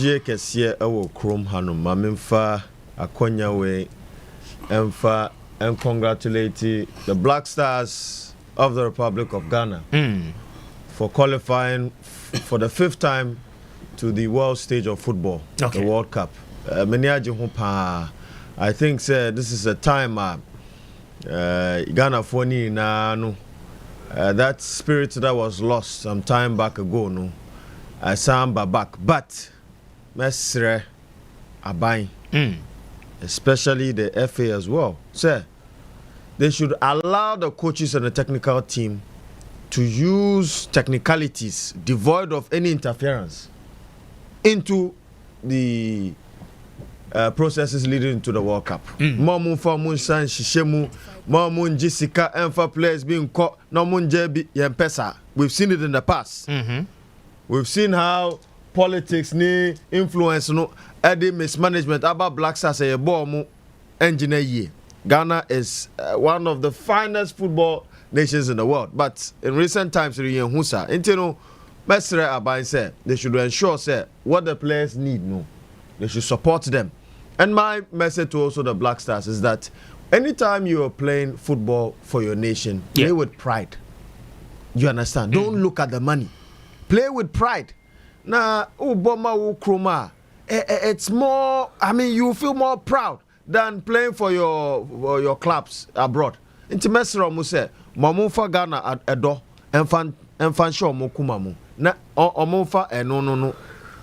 Anigye kesiye ewo krom hanum mamemfa akonya we emfa and congratulate the Black Stars of the Republic of Ghana for qualifying for the 5th time to the world stage of football, the World Cup. I think this is a time Ghana foni na no that spirit that was lost some time back ago no I samba back, but mesre abai especially the FA as well. Sir, they should allow the coaches and the technical team to use technicalities devoid of any interference into the processes leading to the World Cup. Mamun for Munsan Shishemu, Mamun Jessica, and for players being caught, no Munjebi Yempesa. We've seen it in the past. We've seen how politics ni influence no edi mismanagement about Black Stars a bomb engineer ye. Ghana is one of the finest football nations in the world, but in recent times Husa intino Mesre Abai said they should ensure what the players need they should support them. And my message to also the Black Stars is that anytime you are playing football for your nation, play with pride. You understand? Don't look at the money. Play with pride. Now, Uboma Ukroma, it's more, I mean, you feel more proud than playing for your clubs abroad. Inti Mesra Muse, Mamufa Ghana Edo, Enfan Show Mokumamu. Na Omofa no,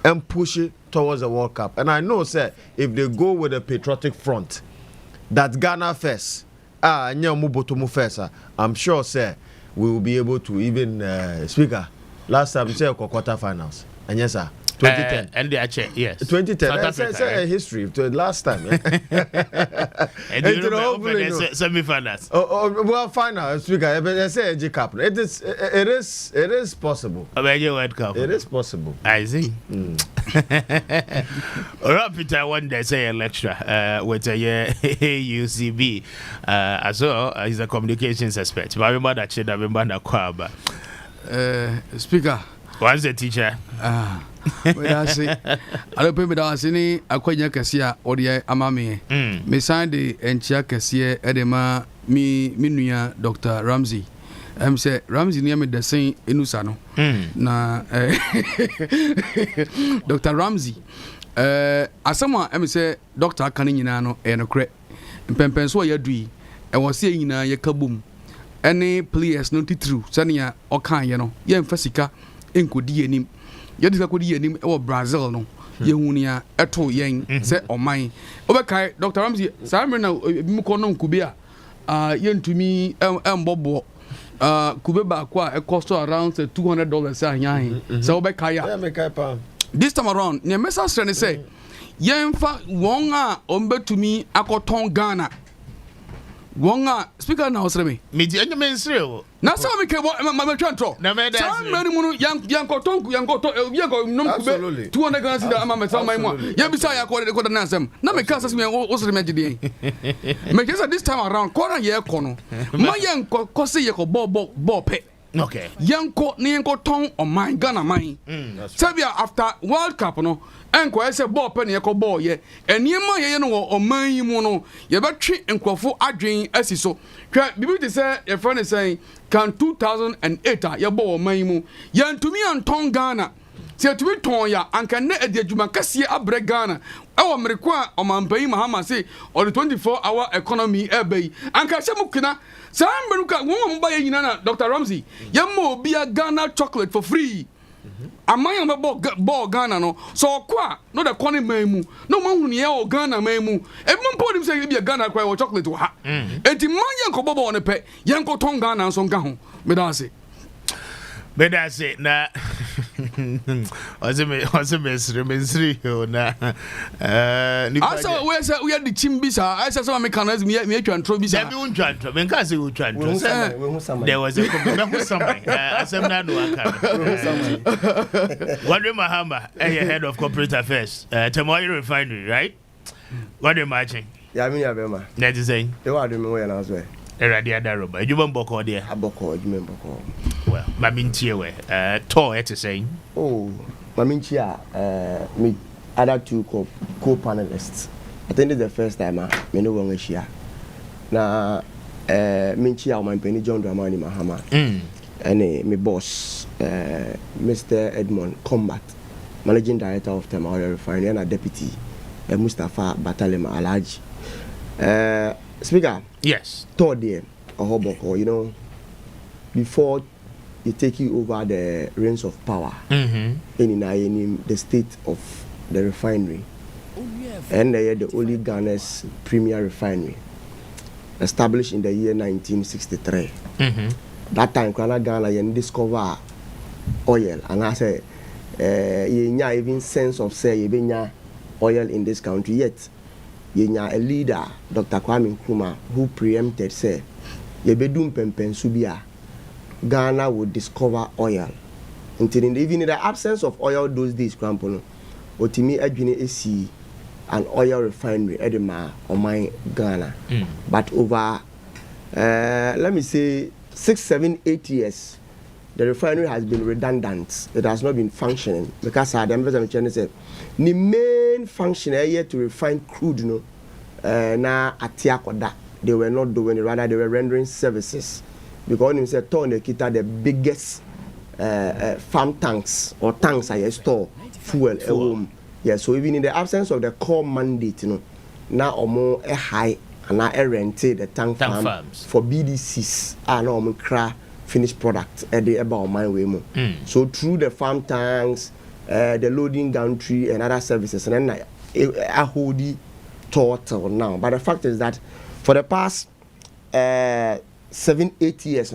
and push it towards the World Cup. And I know, if they go with a patriotic front, that Ghana first, I'm sure, we will be able to even, speaker, last time, quarterfinals. And yes, sir. 2010. And they actually, yes. 2010. I say history to last time. And you know, semi-finals. Well, final speaker. I say G Cup. It is possible. World Cup. It is possible. I see. Rapid, I want to say a lecture with a UCB. As well, he's a communications expert. I remember that she Speaker. What's the teacher? I don't pay me that any Akoya Cassia or the Amami. Me signed the Enchia Cassia Edema Minuya Dr. Ramsey. Say Ramsey near me the same Inusano. Na Dr. Ramsey. As someone say Dr. Caninano and a crack. Pempenso Yadri. I was saying na Yakabum. Any players not true. Sania or kind, Yan Fasika. Enkodi enim yedika kodi enim e Brazil no yehunia eto yen se oman obekai Dr. Ramsey samre na mu ko no nkube a yentumi embobo kube ba kwa e cost around $200 ahan se obekai ya mekai pa this time around ne message ne say yenfa won a ombetumi akoton Ghana wonga speaker na osreme media enye nsrewo na so me ke ma twantro na me da so many munu yankoto nom kube 200 Ghana cedis ama me so mai mo ya bisa ya ko na asem na me ka asem osreme gide me ke this time around ko na ye ko no ma yanko se ye ko ball pe okay yanko ni yanko ton on my Ghana mine sabia after World Cup no enko ese ball pe ne ko ball ye eniema ye no o man yi mu no ye betwe enkofo adwen asiso twa bibi te say your friend is saying can 2008 ye ball man yi mu ye ntumi anton Ghana se tumi ton ya anka ne adjuma kase abre Ghana ewo mrekwa o mampai mahama say or the 24-hour economy ebe anka se mukina samberuka won mba ye nyina na Dr. Ramsey ye mo bia Ghana chocolate for free amanya ball Ghana no so kwa no the corner memu no mahunu ye o Ghana memu e mpo dim say bia Ghana kwa o chocolate wo ha enti manya nko bobo ne pe ye nko ton Ghana so nka ho me da say na ozeme na asa we say we the chimbisa I say some mechanism me twantro bisa be untwantro me nka say untwantro there was a asem na do aka Wadre Mahama head of corporate affairs Kpone Refinery, right? What are you matching? Yeah, me abema that is saying they were doing well as well Eradi Adaroba ejuma mboko there aboko ejuma mboko well mamintie we to it saying oh mamintie me other two co-panelists. I think this is the first time I know one share. Na Minchi our penny John Dramani Mahama. And my boss, Mr. Edmond Combat, Managing Director of Tema Refinery and a Deputy Mustafa Batalema Alaji. Speaker. Yes. Third day, a hoboko, you know, before you take you over the reins of power in the state of the refinery. And they are the only Ghana's premier refinery, established in the year 1963. That time, Ghana you discover oil, and I say, you even sense of say you oil in this country yet. You a leader, Dr. Kwame Nkrumah, who preempted say, you be doing Subia, Ghana would discover oil. Until even in the absence of oil those days, Crampono, Otimi Edwini AC, an oil refinery, Edema, or my Ghana. But over, let me say, 6, 7, 8 years, the refinery has been redundant. It has not been functioning because the ambassador said the main function here to refine crude, na atiakoda. They were not doing it, rather they were rendering services because he said Kpone-Katamanso the biggest farm tanks or tanks I store fuel at home. Yeah, so even in the absence of the core mandate, now more a high and now rented the tank farms for BDCs and Accra finished product at the about my way. So through the farm tanks, the loading gantry and other services, and then I hold the total now. But the fact is that for the past 7, 8 years,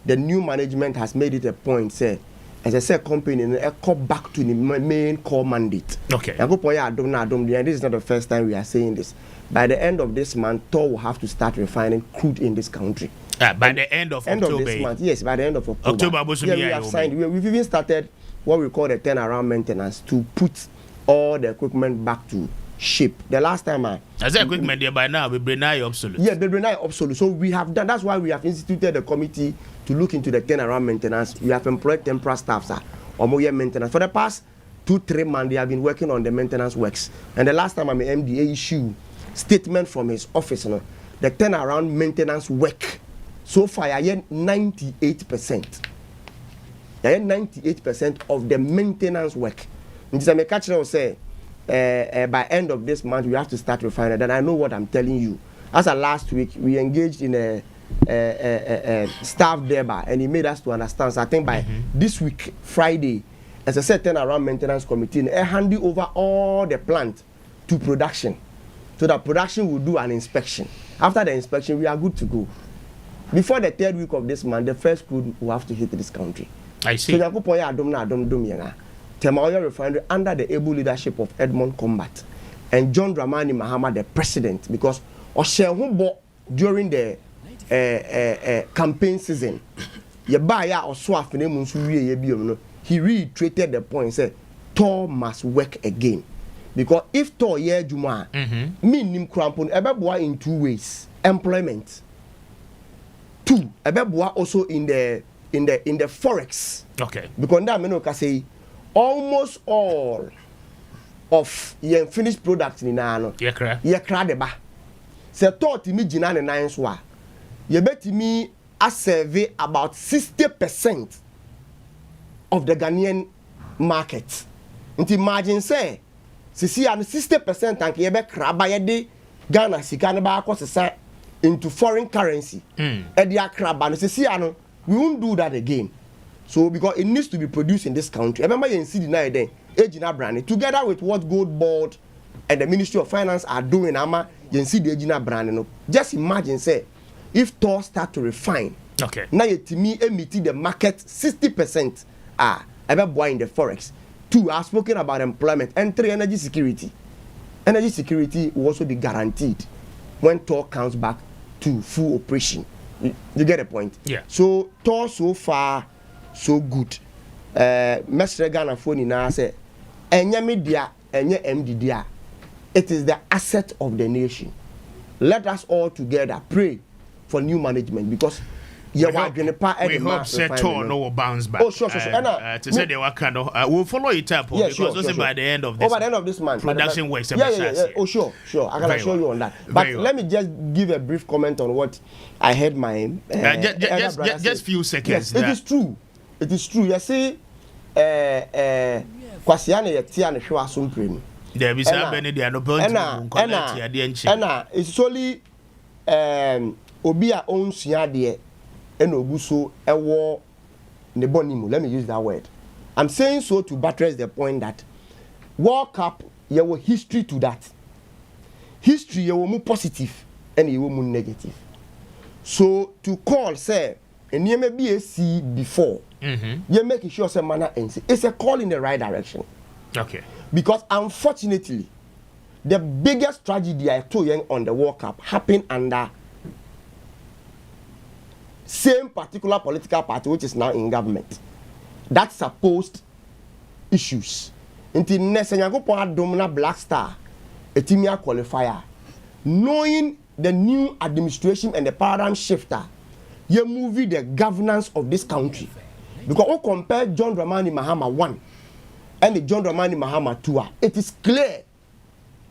the new management has made it a point, say, as I said, company call back to the main core mandate. Okay. And this is not the first time we are saying this. By the end of this month, Tor will have to start refining crude in this country. By the end of October. Of this month, yes, by the end of October. Yeah, we have signed. We've even started what we call the turnaround maintenance to put all the equipment back to shape. The last time as the equipment there by now we bring obsolete. Yeah, they bring obsolete. So we have done. That's why we have instituted a committee to look into the turnaround maintenance. We have employed temporary staffs or more maintenance for the past 2-3 months. They have been working on the maintenance works. And the last time MDA issued statement from his office, the turnaround maintenance work. So far, I had 98%. I had 98% of the maintenance work. And I catch say, by end of this month, we have to start refining. Then I know what I'm telling you. As of last week, we engaged in a staff thereby, and he made us to understand. So I think by this week, Friday, as I said, turnaround maintenance committee, I hand over all the plant to production. So that production will do an inspection. After the inspection, we are good to go. Before the 3rd week of this month, the first crude will have to hit this country. I see. So Tema Oil Refinery under the able leadership of Edmond Combat and John Dramani Mahama, the president, because Oshe during the campaign season, he reiterated the point, said, Tor must work again. Because if Tor ye Juma, meaning crampon, ebeboa in 2 ways. Employment. 2, ebeboa also in the forex. Okay. Because that meno can say almost all of your finished products in ano. Ye kra de ba. Se Tor ti mi jina ne nan so a. Ye beti mi a survey about 60% of the Ghanaian market. Nti imagine say sisi an 60% and ye be kraba ye de Ghana sika ne ba akosesa into foreign currency. E de akraba no sisi ano we won't do that again. So because it needs to be produced in this country. Remember you see the night then Ejina brand together with what Gold Board and the Ministry of Finance are doing ama you see the Ejina brand no. Just imagine say if Tor start to refine. Okay. Now you to me emit the market 60% ever boy in the forex. 2, I've spoken about employment. And 3, energy security. Energy security will also be guaranteed when Tor comes back to full operation. You get the point? Yeah. So Tor so far so good. Mestre Ghana phone now say enye media enye MDDA. It is the asset of the nation. Let us all together pray for new management because we hope Seto no will bounce back. Oh, sure. To say they were kind of, we'll follow it up because by the end of this month, production works. Yeah. Oh, sure. I can assure you on that. But let me just give a brief comment on what I heard my just few seconds. Yes, it is true. You see, Kwasiane Yetiane Shwa Sumprim. There is a many they are no point. And it's solely Obia own Siade. Enoguso ewo nebonimu. Let me use that word. I'm saying so to buttress the point that World Cup there was history to that. History there was more positive and there was more negative. So to call say and you may be a see before you're making sure some manner and it's a call in the right direction. Okay. Because unfortunately the biggest tragedy I told you on the World Cup happened under same particular political party which is now in government. That supposed issues. Until next Domina Black Star, a Timia qualifier. Knowing the new administration and the paradigm shifter, you move the governance of this country. Because we compare John Dramani Mahama 1 and the John Dramani Mahama 2, it is clear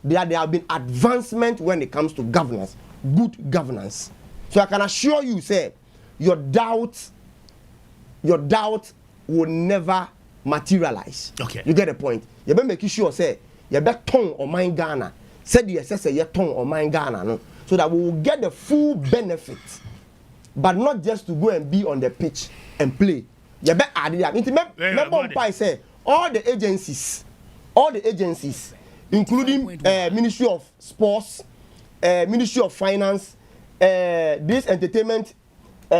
that there have been advancement when it comes to governance, good governance. So I can assure you, say, your doubt will never materialize. Okay. You get the point. You better make sure say you better tongue or mind Ghana. Say the say your tongue or mind Ghana, no? So that we will get the full benefit, but not just to go and be on the pitch and play. You better add it. Remember, say all the agencies, including Ministry of Sports, Ministry of Finance, this entertainment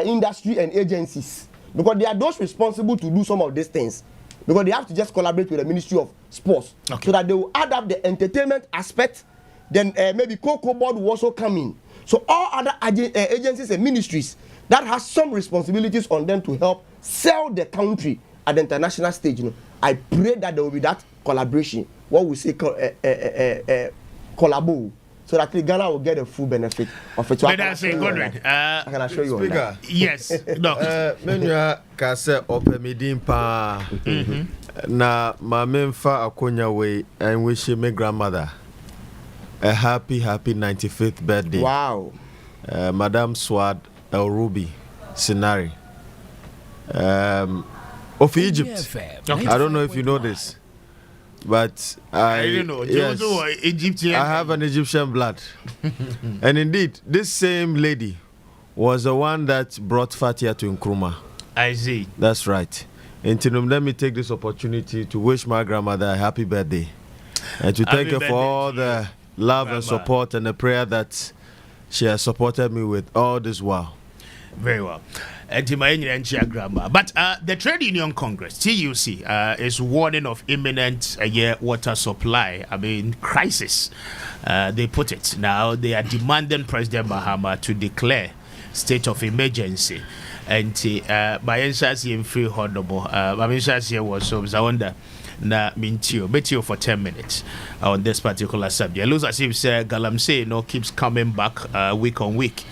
industry and agencies, because they are those responsible to do some of these things, because they have to just collaborate with the Ministry of Sports, so that they will add up the entertainment aspect. Then maybe Cocoa Board will also come in. So all other agencies and ministries that has some responsibilities on them to help sell the country at the international stage. I pray that there will be that collaboration. What we say collabo. So that Ghana will get a full benefit of it. Let us say, Godwin, I can assure you Speaker. on that. Yes, no. Menua kase opemidin pa. Na mamemfa akonya we and wish my grandmother a happy 95th birthday. Wow. Madame Swad El Ruby Sinari. Of Egypt. Okay. I don't know if you know this. But I don't know. Yes, Egyptian. I have an Egyptian blood. And indeed, this same lady was the one that brought Fatia to Nkrumah. I see. That's right. And let me take this opportunity to wish my grandmother a happy birthday. And to thank her for all the love and support and the prayer that she has supported me with all this while. Very well. But the Trade Union Congress, TUC, is warning of imminent water supply. Crisis. They put it. Now they are demanding President Mahama to declare state of emergency. And by in free honorable, was so I wonder. Na Betio for 10 minutes on this particular subject. It looks as if Galamsey keeps coming back week on week.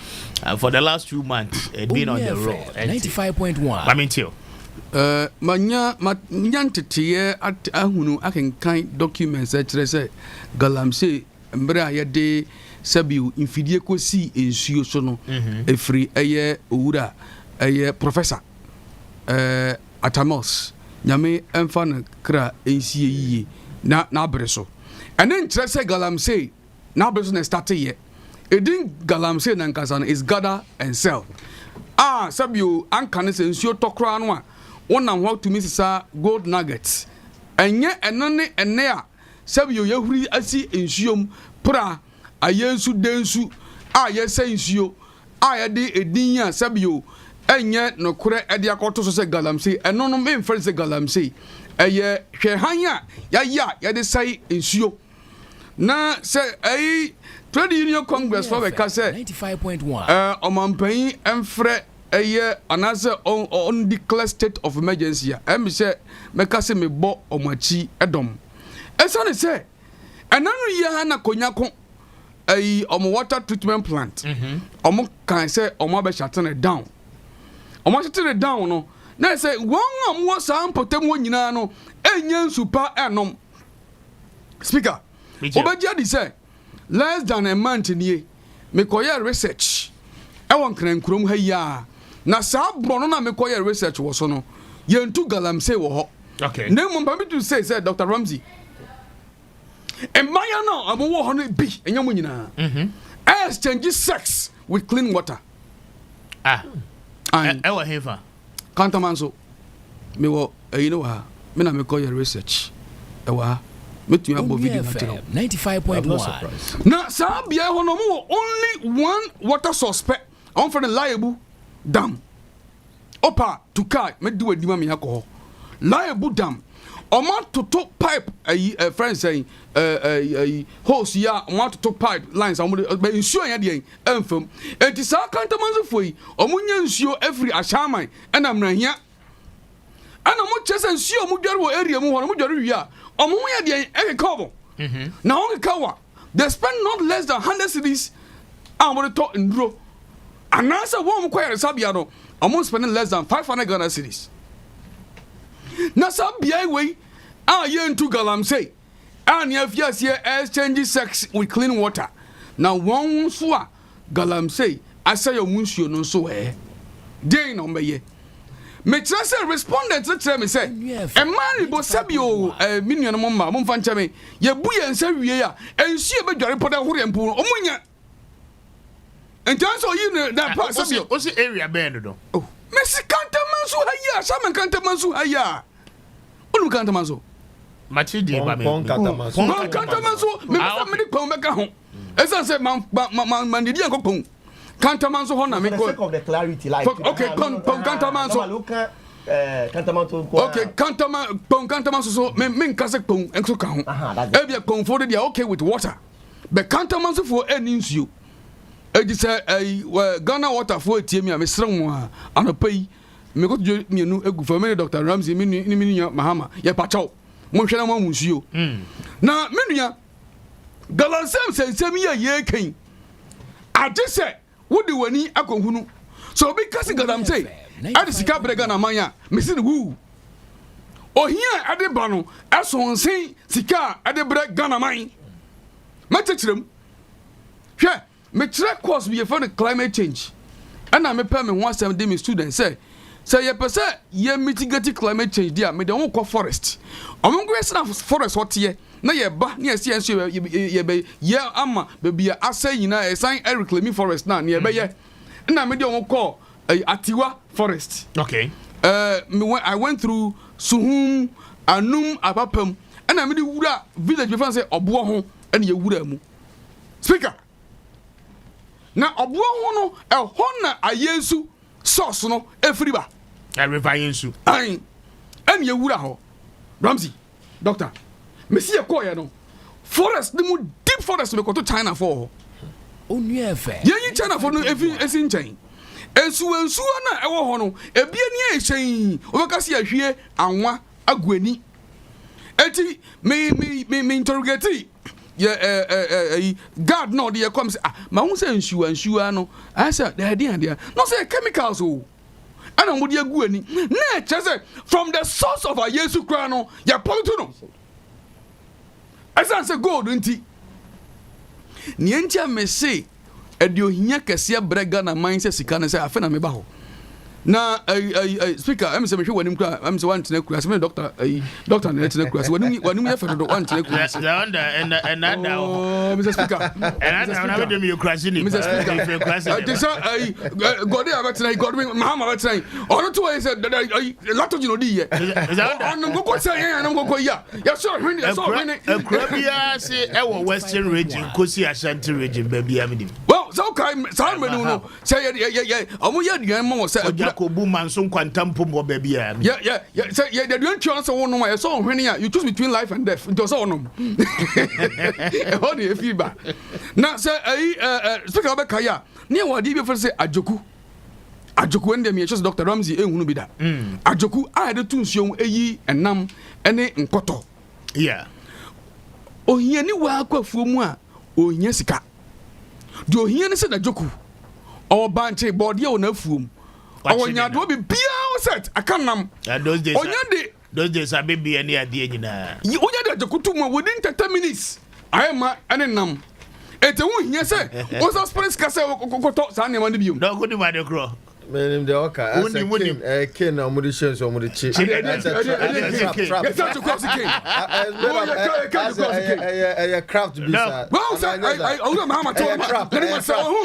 For the last 2 months, it's been on the road. 95.1. Manyantete at Ahunu, I can kind documents that say Galamsey, Mbra Yade, Sabu, Infidieko si in Suyosono, a free a year, Ura, a year professor, Atamos. Nyame emfa kra ensie na abreso and then say Galamsey na abreso na start ye edin Galamsey na nkasa is gather and sell sabio anka ne ensuo tokra no a wonam ho to me sisa gold nuggets enye enone ene a sabio yahuri asi ensuom pra ayensu densu yesa ensuo yede edin a sabio enye no kure ede akoto so se Galamsey eno no me mfere se Galamsey eye hwehanya ya de sai ensuo na se Trade Union Congress for we ka se 95.1 omampan emfere eye anase on declare state of emergency em se me ka se me bo omachi edom esane se enanu ya na konyako water treatment plant kan se be shut down Omo down no. Na say one am wo sam potem wo nyina no enya nsupa enom. Speaker. Obagia di say less than a month nie me koye research. E won kran ha ya. Na sa bro no na me koye research wo so no. Yentu Galamsey wo ho. Okay. Na mo pambi to say Dr. Ramsey. And Maya no am wo ho no bi enya mo nyina. Exchange sex with clean water. Ewa hefa. Kpone-Katamanso. Me wo you know ha. Me na me call your research. Ewa. Me tu abo video material. 95.1. Na sa bia ho no mo only one water suspect. On for the liable dam. Opa to kai me do adima me yakọ. Liable dam. Oma to pipe friend saying hose ya oma to pipe lines am be nsuo ya de enfam enti sa Kpone-Katamanso foi omunya nsuo every ashaman na mrahia ana mo chese nsuo mo dware wo area mu ho mo dware wi a omo ya de e cover na on kawa they spend not less than 100 cedis am to ndro anasa wo mo kwere sabia no omo spend less than 500 Ghana cedis. Na sa bia we yentu Galamsey and yes exchange sex with clean water. Now one so Galamsey I say your munsuo no so dey no meye me trust respondent tell me say e man bo sabio minion mo ma mo fa nche me ye bu ye nsa wie a ensuo be dware poda hore mpu omunya entanso yi na pa sabio o si area bend do oh me si Kpone-Katamanso haya sama Kpone-Katamanso haya olu Kpone-Katamanso machi di ba me Kpone-Katamanso me sa me pon be ka ho esa say man di an ko pon Kpone-Katamanso ho na me go of the clarity like okay Kpone-Katamanso Kpone-Katamanso okay Kpone-Katamanso so me nka se pon enso ka ho e bia pon for they are okay with water but Kpone-Katamanso for any nsuo e say Ghana water for tie me srem ho a anopai me go to mienu egu for me Dr. Ramsey me Mahama ye pacho mo hwe na mo nsuo na menua Galamsey sensem ye kan ade se wodi wani akonhunu so be kasi Galamsey ade sika brega na manya me se wu ohia ade ba no esonsen sika ade brega na man matechirem hwe me try course be for the climate change and I me pay me one time me students say ye pese ye mitigate climate change dia me de won ko forest omongo yesna forest what ye na ye ba na ye enso ye be ye ama be bia asa yina e san reclaiming forest na ye be ye na me de won ko Atiwa forest. Okay. I went through Suhum, Anum, Apapam, and I made the Wura village before I say Obuo ho and ye Wura mu. Speaker. Now Obuo ho no e hona ayesu sauce no efriba. I refine su. Ain. And ye Wura ho. Ramsey, doctor. Me see ye call ye no. Forest the mu deep forest me go to China for. Onua fe. Ye China for no efi chain. Ensu na ewo ho no ebie ni ehyen obeka se ahwie anwa aguani enti me interrogate ye god no dey come say ma hu say ensu no I say dey dey no say chemicals o ana mo dey aguani na che say from the source of our Yesu kra no ya pollution no asa say gold nti ni enti me say edio hinya kese brega na mindset sika na say afa na me ba ho na speaker am say me hwe wanim kra am say wan tena kura say me doctor doctor na tena kura say wanim ye fa do wan tena kura the under and that Mr. Speaker and na we dem you crash ni Mr. Speaker this god dey about tonight god Mahama about tonight ono to say lot of you know di ye on go say yan go ya so hwene so hwene Akrabia say e wo western region kosi Ashanti region ba bia me well so kai sound menu no say ye omo ye duan mo say Jacobu Manson quantum pombo ba bia yeah say ye the duan twa so won no so hwene ya you choose between life and death it was so no how do you feel ba na say speaker ba kaya ne wadi be for say ajoku ende me just Dr. Ramsey ehunu bi da ajoku a de tunsuo eyi enam ene nkoto yeah ohia ni wa akwafuo mu a ohia sika de ohia ne se da joku o banche body o na afuom Onya do be bia set akanam. Those days. Onya de those days I be any idea nyina. Onya de kutu within 30 minutes. I am enenam. Ete wo hia say wo sa springs ka say kokoto sa ne ma ne biom. No go di ma de kro. Menim the oka as a king na omudi shen so omudi chi. A craft bisa. Well, sir, I owe them how much who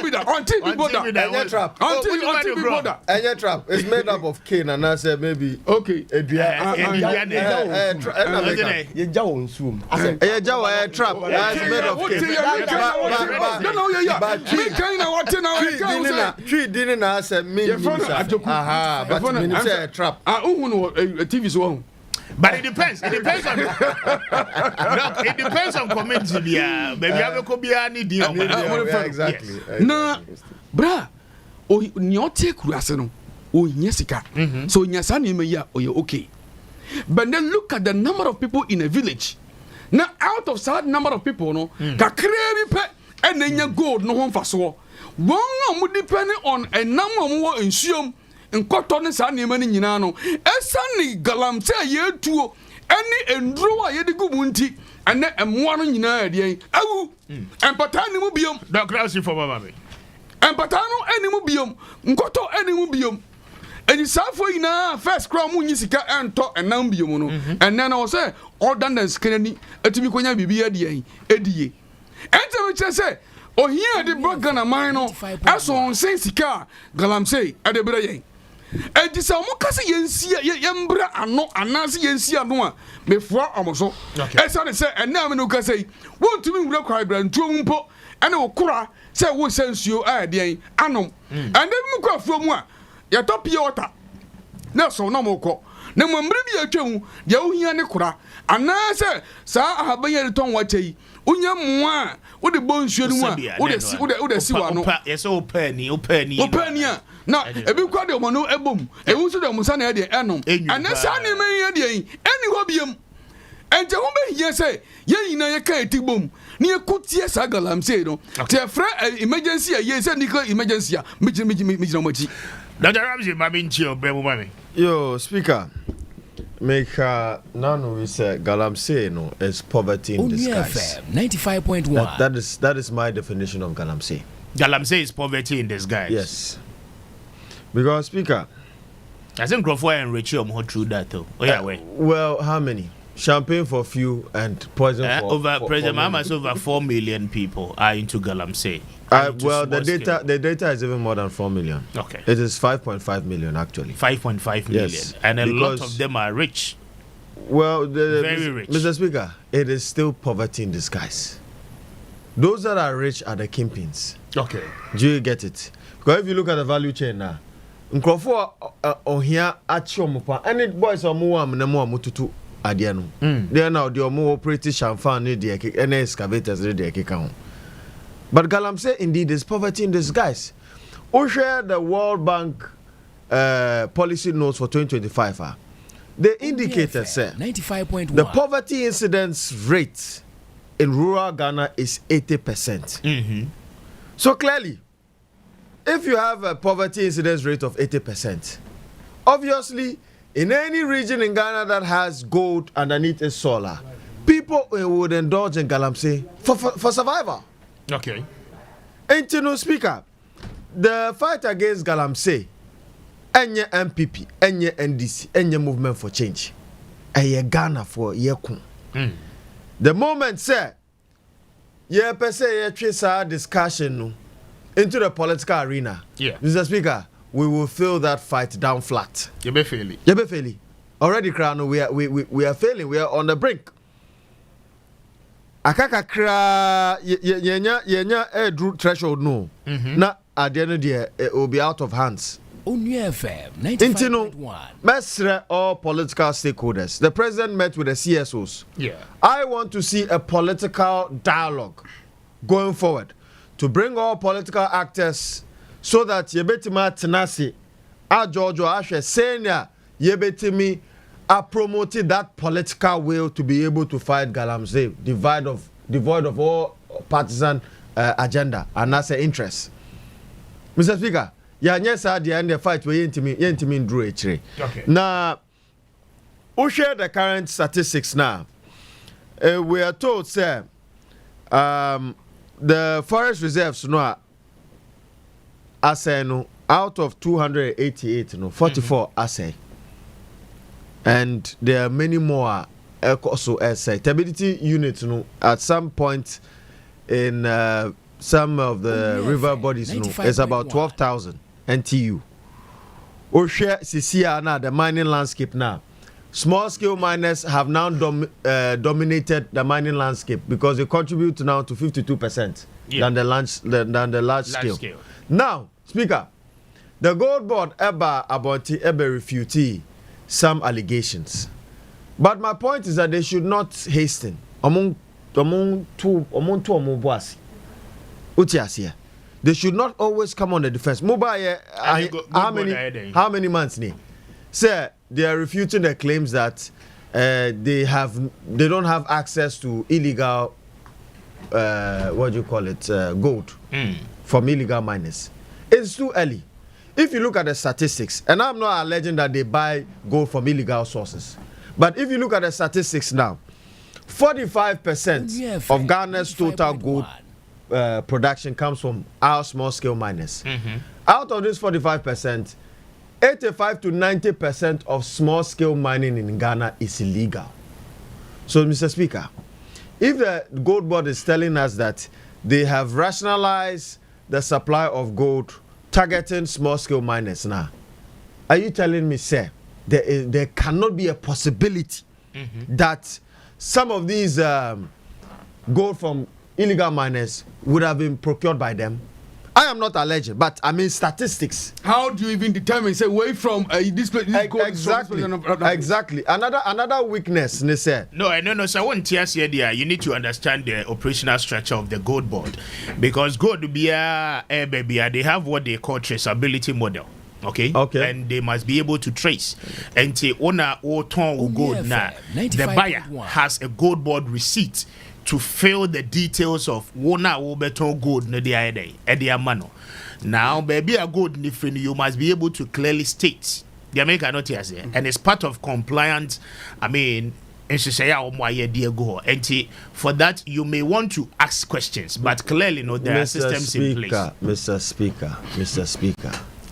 be that on TV border. Trap. On TV border. Anya trap is made up of cane and I said maybe okay. Edua. Ye jawo nsum. A jawa trap is made of cane. Tree didn't answer me. Aha, but when you say a trap. TV so. But it depends. It depends on. Look, it depends on community. Maybe I will be any deal. Exactly. Na, bra, o nyote kurase no, o nyesika. So nyasa ni me ya, o ye okay. But then look at the number of people in a village. Now out of that number of people, no, kakre bi pe, enenya gold no ho mfaso. One would depend on a number more in Sium and cotton and Sunny money in Yano. A sunny Galamsey year two, any and draw a yedi gubunti, and then a one in Yadi. Oh, and Patani mubium, the grassy for Mammy. And Patano any mubium, Nkoto any mubium. And it's for ina first crown munisika and talk and nambium. And then I'll say, all done and skinny, a Timikonia be Eddie. Enter which I say. Oh here the brought Ghana mine as on sense car Galamsey at the brain. And this almost yensia yembra ano anasi yensia no before almost. As I say and now no can say want to me block cry brand tumpo and okura say wo sense you den anom. And then muka from one ya top water. Na so no moko. Na mwambre bi atwam dia ohia ne kura anase saa ahaban return wache unya mwa wo de bonsuo no a wo de si wa no yes opani na ebi kwa de omo no ebom ewu so de omo sa na de enom anase ani me ye de eni ho biem ente ho be hie se ye yina ye ka etibom ni ekutie sa Galamsey no te fra emergency ye se nika emergency a mi no machi Dr. Ramsey mami nchio be mo mami. Yo, speaker. Make none we say Galamsey no is poverty in disguise. 95.1. That is my definition of Galamsey. Galamsey is poverty in disguise. Yes. Because speaker, I think Crawford and Rachel more true that though. Oh yeah, way. Well, how many? Champagne for few and poison for President Mahama's over 4 million people are into Galamsey. Well, the data is even more than 4 million. Okay. It is 5.5 million actually. 5.5 million. Yes, and a lot of them are rich. Well, very rich. Mr. Speaker, it is still poverty in disguise. Those that are rich are the kingpins. Okay. Do you get it? Because if you look at the value chain now, Nkrofo on here at Chomupa, and it boys are more and more mututu adiano. They are now the more pretty champagne, the and excavators, the account. But Galamsey indeed is poverty in disguise. We share the World Bank policy notes for 2025. The indicator said 95.1. The poverty incidence rate in rural Ghana is 80%. So clearly, if you have a poverty incidence rate of 80%, obviously in any region in Ghana that has gold underneath its solar, people would indulge in Galamsey for survival. Okay. And you know, Speaker, the fight against Galamsey, any MPP, any NDC, any movement for change, and Ghana for yeku. The moment, sir, ye per se trace our discussion into the political arena. Yeah. Mr. Speaker, we will fill that fight down flat. You be failing. Already, Crown, we are failing. We are on the brink. Akakakra yenya drew threshold no. Na at the end of the year it will be out of hands. Onua FM 95.1. Mesre all political stakeholders. The president met with the CSOs. Yeah. I want to see a political dialogue going forward to bring all political actors so that yebetima tenasi a Giorgio Ashe senior yebetimi are promoting that political will to be able to fight Galamsey, devoid of all partisan agenda and that's an interest. Mr. Speaker, Yeah, yes, at the end of the fight, we intimate drew a Okay. Now, who share the current statistics now? We are told, sir, the forest reserves, no, assay, no, out of 288, no, 44 assay. And there are many more also assay. Stability units, no, at some point in some of the river bodies, no, it's about 12,000 NTU. Or share CCR now, the mining landscape now. Small scale miners have now dominated the mining landscape because they contribute now to 52% than the large scale. Now, Speaker, the Gold Board ever refute some allegations. But my point is that they should not hasten among two they should not always come on the defense. How many months? Sir, they are refuting the claims that they don't have access to illegal gold from illegal miners. It's too early. If you look at the statistics, and I'm not alleging that they buy gold from illegal sources, but if you look at the statistics now, 45% of Ghana's total gold production comes from our small scale miners. Out of this 45%, 85 to 90% of small scale mining in Ghana is illegal. So, Mr. Speaker, if the Gold Board is telling us that they have rationalized the supply of gold targeting small scale miners now, are you telling me, sir, there cannot be a possibility that some of these gold from illegal miners would have been procured by them? I am not alleging, but I mean statistics. How do you even determine, say, away from this place? Exactly. Another weakness, Nisse. No. So I want to ask you there. You need to understand the operational structure of the Gold Board, because gold be they have what they call traceability model. Okay. And they must be able to trace. And the owner or ton gold now, the buyer has a Gold Board receipt to fill the details of wona wo beton gold no dia ede mano. Now baby a gold different, you must be able to clearly state the America not here, and it's part of compliance. I mean, and for that you may want to ask questions, but clearly no, there are systems in place. Mr. Speaker.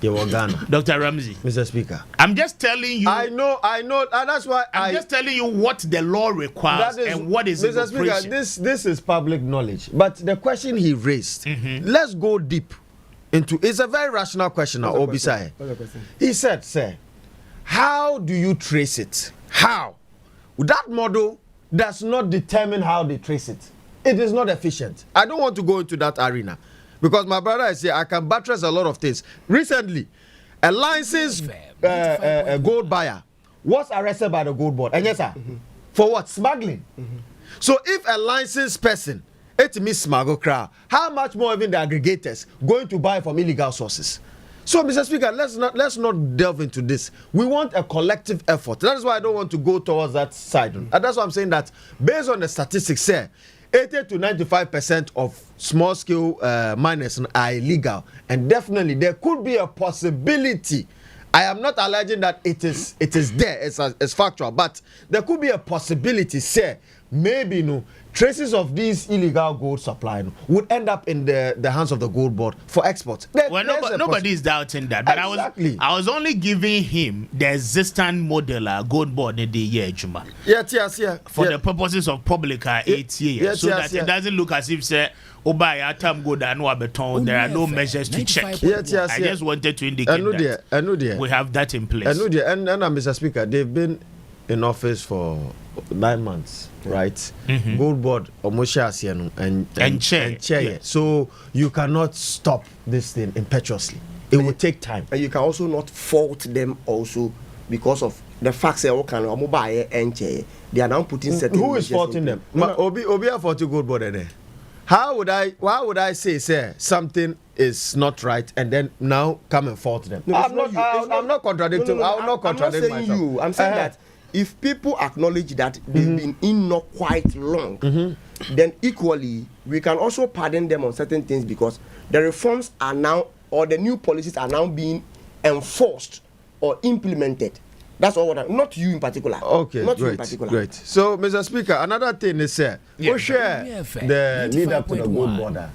Dr. Ramsey, Mr. Speaker, I'm just telling you. I know, and that's why I'm just telling you what the law requires and what is Mr. Speaker, this is public knowledge. But the question he raised, let's go deep into. It's a very rational question. Now, Obisai, he said, "Sir, how do you trace it? How? That model does not determine how they trace it. It is not efficient. I don't want to go into that arena." Because my brother is here, I can buttress a lot of things. Recently, a licensed gold buyer was arrested by the Gold Board. And yes, sir, for what? Smuggling. So if a licensed person, it means smuggle crowd, how much more even the aggregators going to buy from illegal sources? So, Mr. Speaker, let's not delve into this. We want a collective effort. That is why I don't want to go towards that side. And that's why I'm saying that based on the statistics here, 80 to 95% of small scale miners are illegal, and definitely there could be a possibility. I am not alleging that it is there, it's factual, but there could be a possibility, say, maybe traces of these illegal gold supply would end up in the hands of the Gold Board for export. Nobody is doubting that, but exactly. I was only giving him the existing model Gold Board in the year, Juma. For the purposes of public 8 years, so that it doesn't look as if say gold and beton. There are no measures to check. I just wanted to indicate that we have that in place. And Mr. Speaker, they've been in office for 9 months, right? Gold Board and chair. So you cannot stop this thing impetuously. It will take time. And you can also not fault them also because of the facts they are now putting certain. Who is faulting them? Obi are faulting Gold Board there. Why would I say something is not right and then now come and fault them? No, I'm not contradicting. I will not contradict myself. I'm saying that if people acknowledge that they've been in not quite long, then equally we can also pardon them on certain things because the reforms are now or the new policies are now being enforced or implemented. That's all not you in particular. Okay, not great, you in particular. Great. So, Mr. Speaker, another thing is Yeah. the lead up to the gold border.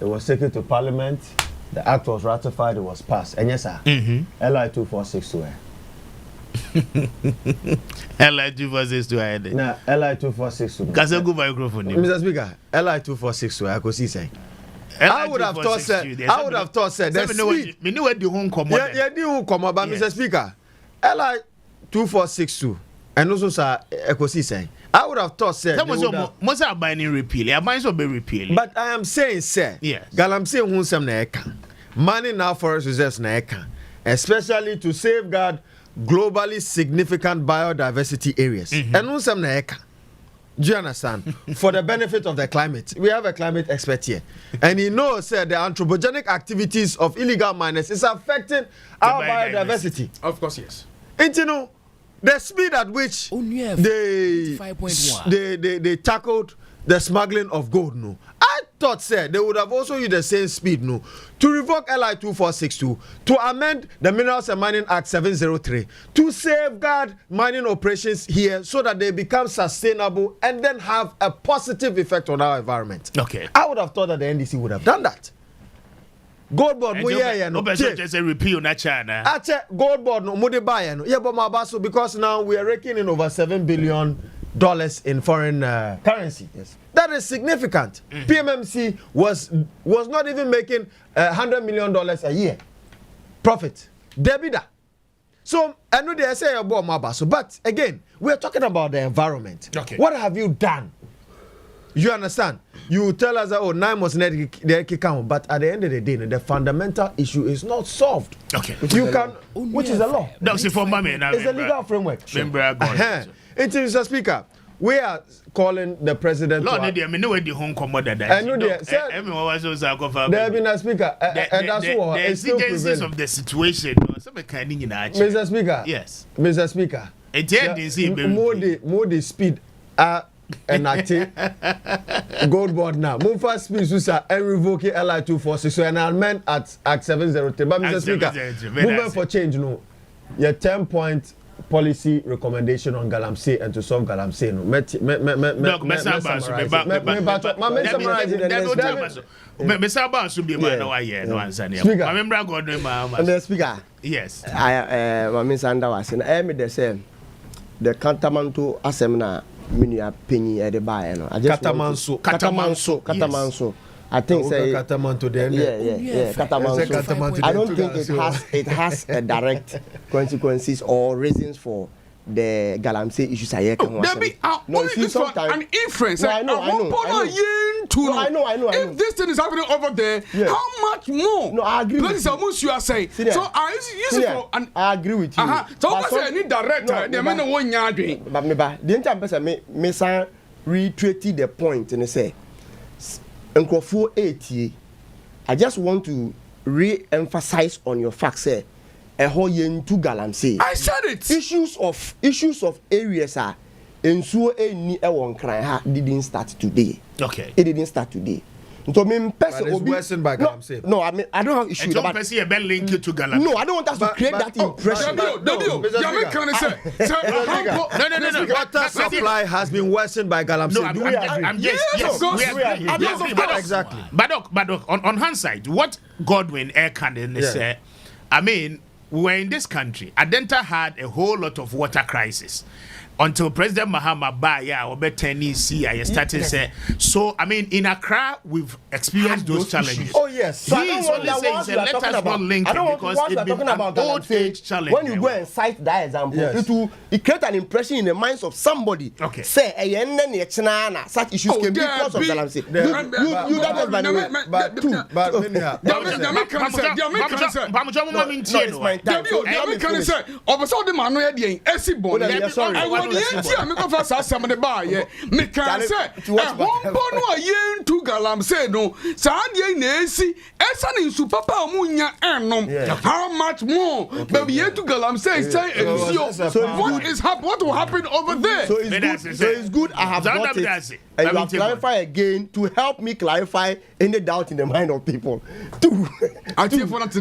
It was taken to Parliament. The act was ratified. It was passed. And yes, sir. Mm-hmm. LI 2462. LI 2462. Nah, LI 2462. Because I go microphone. Mr. Speaker, LI 2462. I could see saying. I would have thought said. The speed. Me know where the home come. Yeah, the home come. But Mr. Speaker, LI 2462. And also, sir, I could see saying. I would have thought, sir. Most are buying repeal. I might be repeal. But I am saying, sir. Yes. Galamsey who some na eka. Money now forest reserves na eka. Especially to safeguard globally significant biodiversity areas. And who some na eka. Do you understand? For the benefit of the climate. We have a climate expert here. And he knows, sir, the anthropogenic activities of illegal miners is affecting our biodiversity. Of course, yes. And you know, the speed at which they tackled the smuggling of gold, no. I thought, sir, they would have also used the same speed, no, to revoke LI 2462, to amend the Minerals and Mining Act 703, to safeguard mining operations here so that they become sustainable and then have a positive effect on our environment. Okay. I would have thought that the NDC would have done that. Gold board, no. Repeal na China. Ache gold board no mode buy no. Yeah, but my basso because now we are raking in over $7 billion in foreign currency. Yes, that is significant. PMMC was not even making $100 million a year profit. Debida. So I know they say about my basso, but again, we are talking about the environment. Okay. What have you done? You understand? You tell us that, oh, 9 was net, but at the end of the day, the fundamental issue is not solved. Okay. You can, which is the law. That's for mommy. It's a legal framework. Mr. Speaker, we are calling the president. Lord, I know where the home commodity. I know there. There have been a speaker, and that's what the exigencies of the situation. Mr. Speaker. Yes. Mr. Speaker. More the speed. Enacted gold board now. Move fast speed Susa and revoke LI 246. So an amendment at Act 703. But Mr. Speaker, movement for change no. Your 10-point policy recommendation on Galamsey and to solve Galamsey no. Speaker. Yes. The Kpone-Katamanso assembly Minya penny at the buy, no. I just Kpone-Katamanso. I think say Kpone-Katamanso. I don't think it has a direct consequences or reasons for the Galamsey issues. No, you see sometimes an inference. I know. If this thing is happening over there, how much more? No, I agree. Places almost you are saying. So I agree with you. So what say any director? They mean one yard. But the entire person me retreated the point and say, Nkrofo 80. I just want to re-emphasize on your facts, say. To Galamsey. I said it. Issues of areas are and so didn't start today. Okay. It didn't start today. So but it's worsened by Galamsey. No, I mean I don't have issue about link to Galamsey. No, I don't want us to create that impression. No. Water supply has been worsened by Galamsey. No, yes. Exactly. But on hindsight, what Godwin Aircandle said, I mean, we were in this country. Adenta had a whole lot of water crisis until President Mahama Baya or Tennessee started say. So I mean, in Accra, we've experienced those challenges. Issues. Oh yes. So he is only saying, let us not link it because it's been an old age challenge. When you go and cite that example, it create an impression in the minds of somebody. Okay. Say, such issues can be because of Galamsey. You don't have I'm going to say some of the bar. Yeah, me can say, one yen to Galamsey no. Sandy Nancy, Esan in Super Munya and how much more? But we to Galamsey say, what will happen over there? So it's good. I have got it. And you have clarified again to help me clarify any doubt in the mind of people. I think for that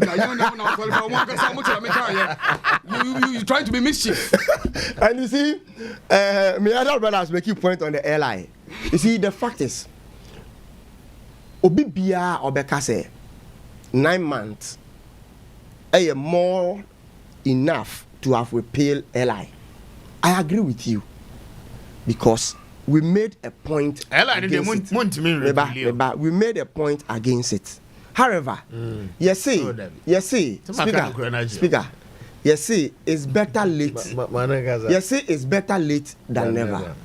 you trying to be mischief. And you see, my other brothers make you point on the airline. You see, the fact is, Obibia Obeka say 9 months is more enough to have repealed LI. I agree with you because we made a point against it. We made a point against it. However, you see, speaker, you see, it's better late. You see, it's better late than never.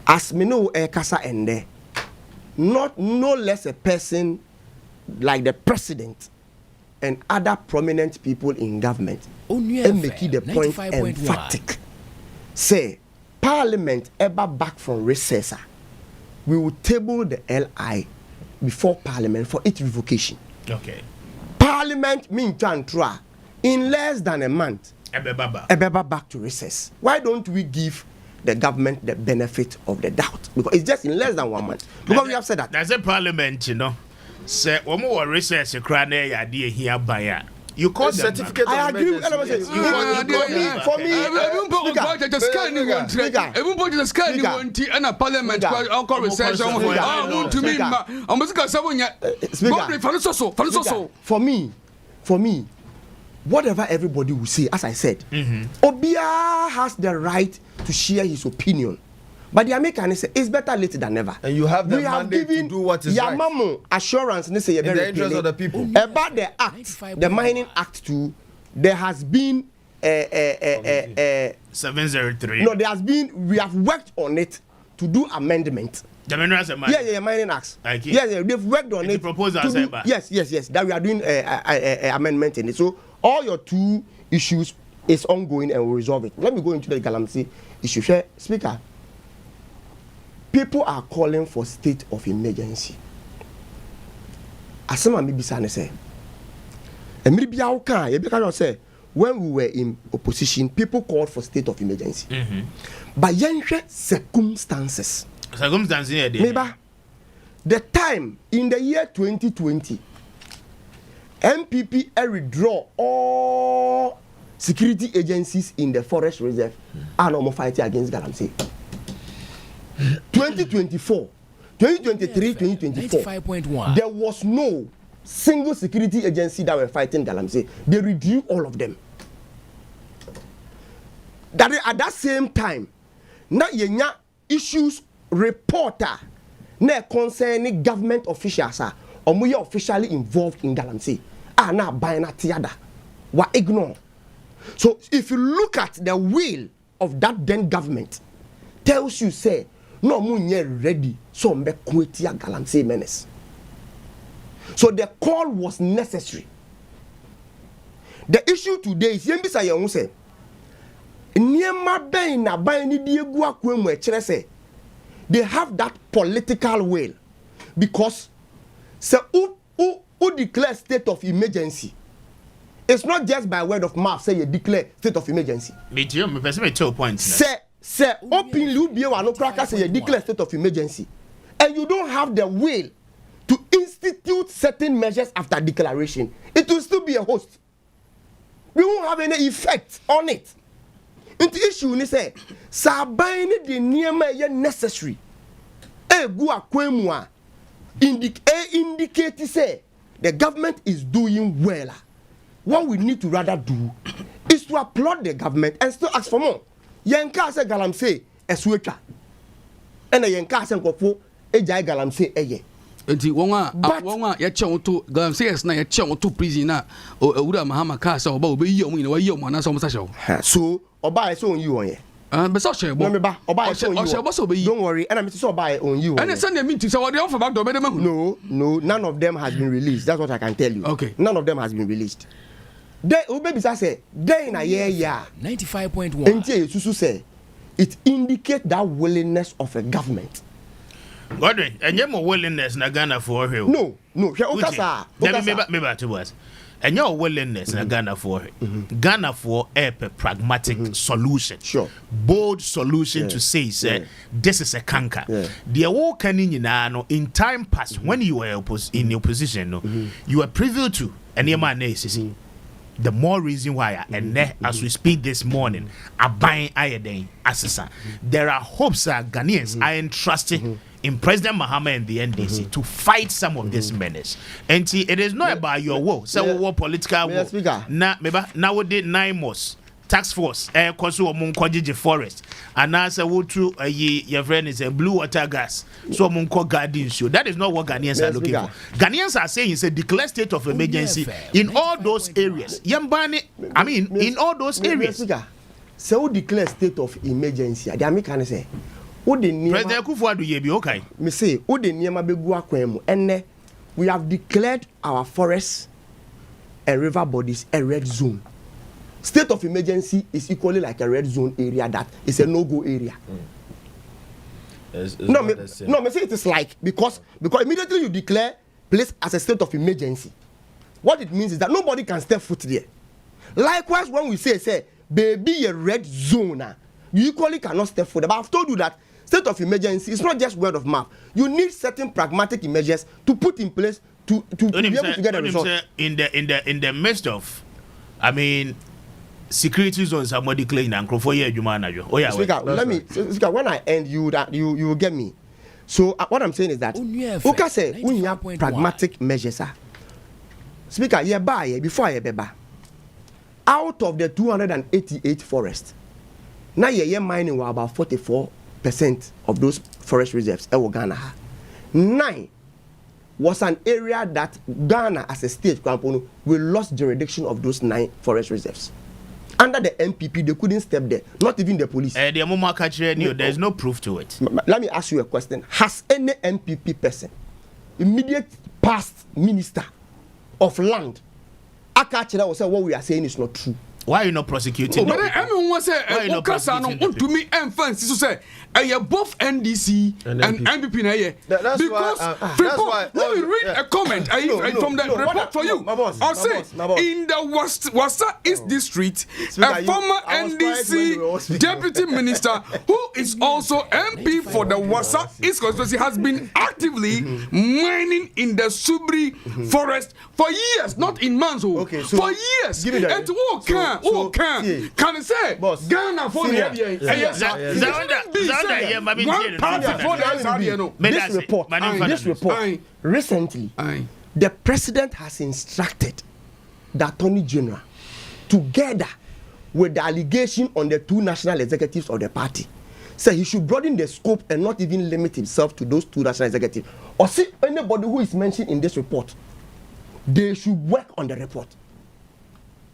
As me know, Kasa ende, no less a person like the president and other prominent people in government, and make the point emphatic. Say, Parliament ever back from recess, we will table the LI before Parliament for its revocation. Okay. Parliament mean try in less than a month. Ebeba back to recess. Why don't we give the government the benefit of the doubt? Because it's just in less than 1 month. Because we have said that. There's a Parliament, you know. Say, one more recess, a crown idea here by you call certificate. I agree with for me, for me, whatever everybody will say, as I said, Obia has the right to share his opinion. But the American say it's better late than never. And you have the mandate to do what is right. Assurance in the interest of the people. About the act, the Mining Act 2, there has been 703. No, there has been. We have worked on it to do amendment. The Minerals Amendment. Yeah, Mining Acts. Yeah, they've worked on it. Proposals. Yes. That we are doing amendment in it. So all your 2 issues is ongoing and we'll resolve it. Let me go into the Galamsey issue. Speaker. People are calling for state of emergency. As someone maybe say, and maybe I can say, when we were in opposition, people called for state of emergency. But young circumstances. Maybe the time in the year 2020, MPP withdraw all security agencies in the forest reserve and almost fighting against Galamsey. 2024, 2023, 2024, there was no single security agency that were fighting Galamsey. They withdrew all of them. That at that same time, now yenya issues reporter na concerning government officials are officially involved in Galamsey. Now by na tiada, wa ignore. So if you look at the will of that then government, tells you say. No munye ready so mbe kwetia Galamsey Menace. So the call was necessary. The issue today is yembisa ye say niema ben na ban ni die gu akwemu e kire say they have that political will because say who declare state of emergency. It's not just by word of mouth say you declare state of emergency. Me person me 2 points. Say openly you be one no cracker say you declare state of emergency and you don't have the will to institute certain measures after declaration, it will still be a host. We won't have any effect on it. And the issue is say sabaini the niema necessary gu akwemu indicate say the government is doing well. What we need to rather do is to applaud the government and still ask for more. Yenka se Galamsey eswetwa ena yenka se nkofo ejai Galamsey eye enti wonwa ya che to Galamsey na ya che to prison na owura mahama ka se oba obeyi omu ina wayi omu na so msa shew so oba so on you on ye be so shebo no me ba oba so on you don't worry and me so oba on you and send me to say what they offer back do be dem no none of them has been released. That's what I can tell you. Okay, none of them has been released. They baby say they na year 95.1 enti susu say it indicates that willingness of a government. Godwin, and your willingness na Ghana for him. No, Okasa. Maybe to us. And your willingness na Ghana for Ghana for a pragmatic solution. Sure. Bold solution to say, this is a canker. The war in time past, when you were in your position, you were privy to any man. The more reason why, and as we speak this morning, are buying iodine assassin. There are hopes that Ghanaians are entrusted in President Mahama and the NDC to fight some of this menace. And see, it is not about your war, so war political war. Now we did 9 months. Tax force, Kosu Munko forest, and as a wood to your friend is a blue water gas. So Munko gardens show. That is not what Ghanaians are looking for. Ghanaians are saying it's a declared state of emergency in all those areas. Yambani, I mean, in all those areas. So declare state of emergency. They are can say, President Kufuor ye be okay. Me say, Ode Niema Begua Kwemu, and we have declared our forests and river bodies a red zone. State of emergency is equally like a red zone area that is a no-go area. Me say it is like because immediately you declare place as a state of emergency, what it means is that nobody can step foot there. Likewise, when we say baby a red zone, you equally cannot step foot there. But I've told you that state of emergency is not just word of mouth. You need certain pragmatic measures to put in place to be able to get a result. In the midst of, I mean, security zones are more declared and for year oh yeah. Speaker, Speaker, when I end you will get me. So what I'm saying is that Oka say we have pragmatic measures. Speaker, before out of the 288 forests, now you're mining were about 44% of those forest reserves in Ghana. 9 was an area that Ghana as a state we lost jurisdiction of those 9 forest reserves. Under the MPP, they couldn't step there, not even the police. There's no proof to it. Let me ask you a question. Has any MPP person, immediate past minister of land, Accra will say what we are saying is not true? Why are you not prosecuting? But everyone say, to me, so say, both NDC and MPP. Because let me read a comment from the report for you. I'll say, in the Wasa East District, a former NDC deputy minister who is also MP for the Wasa East constituency has been actively mining in the Subri forest for years, not in months. Okay, so for years. Give me that. Can I say Ghana for the this report recently the president has instructed the Attorney General together with the allegation on the 2 national executives of the party say he should broaden the scope and not even limit himself to those 2 national executives or see anybody who is mentioned in this report. They should work on the report.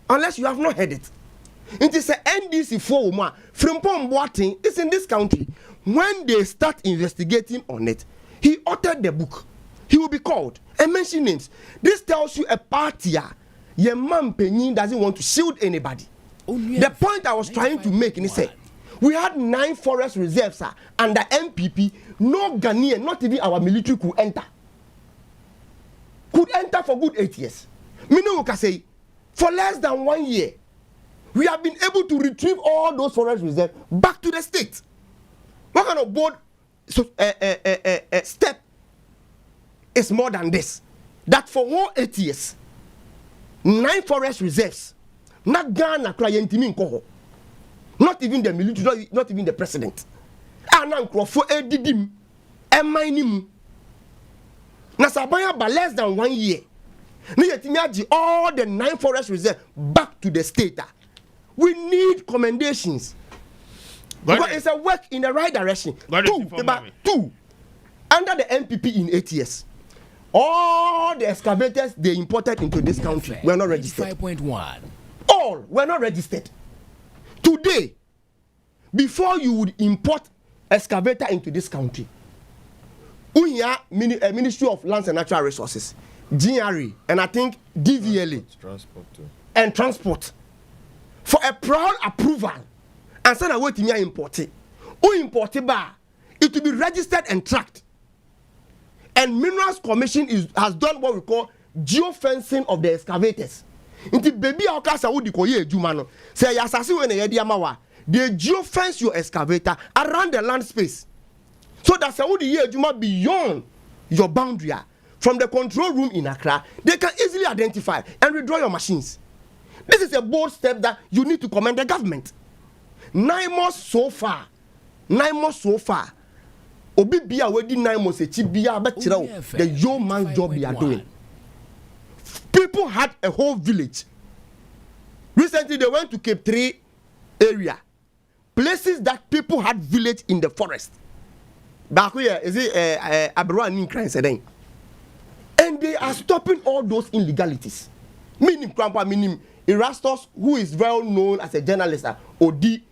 Unless you have not heard it. It is an NDC for Frimpong Boateng is in this country. When they start investigating on it, he authored the book. He will be called and mention names. This tells you a party, your man Penin doesn't want to shield anybody. The point I was trying to make is say we had 9 forest reserves under MPP. No Ghanaian, not even our military could enter. Could enter for good 8 years. Mino can say for less than 1 year, we have been able to retrieve all those forest reserves back to the state. What kind of bold step is more than this? That for all 8 years, 9 forest reserves, not Ghana, not even the military, not even the president. For Edidim, and mining. Nasabaya, but less than 1 year. All the 9 forest reserves back to the state. We need commendations. Because it's a work in the right direction. 2, under the MPP in 8 years, all the excavators they imported into this country were not registered. 5.1. All were not registered. Today, before you would import excavator into this country, Ministry of Lands and Natural Resources, GRE, and I think DVLA, transport for a proud approval and send away to me import it. or imported bar, it will be registered and tracked. And Minerals Commission has done what we call geofencing of the excavators. Inti baby akasa wo di koye ejuma no. Say ya asase we na ye di amawa. They geofence your excavator around the land space. So that say wo di ye ejuma beyond your boundary. From the control room in Accra, they can easily identify and withdraw your machines. This is a bold step that you need to commend the government. 9 months so far. Obi bia wedi 9 months e bia be the yeoman job they are doing. People had a whole village. Recently they went to Cape 3 area. Places that people had village in the forest. Back here is it Abroad in crime sedeng. And they are stopping all those illegalities. Meaning Erastus, who is well known as a journalist, Odi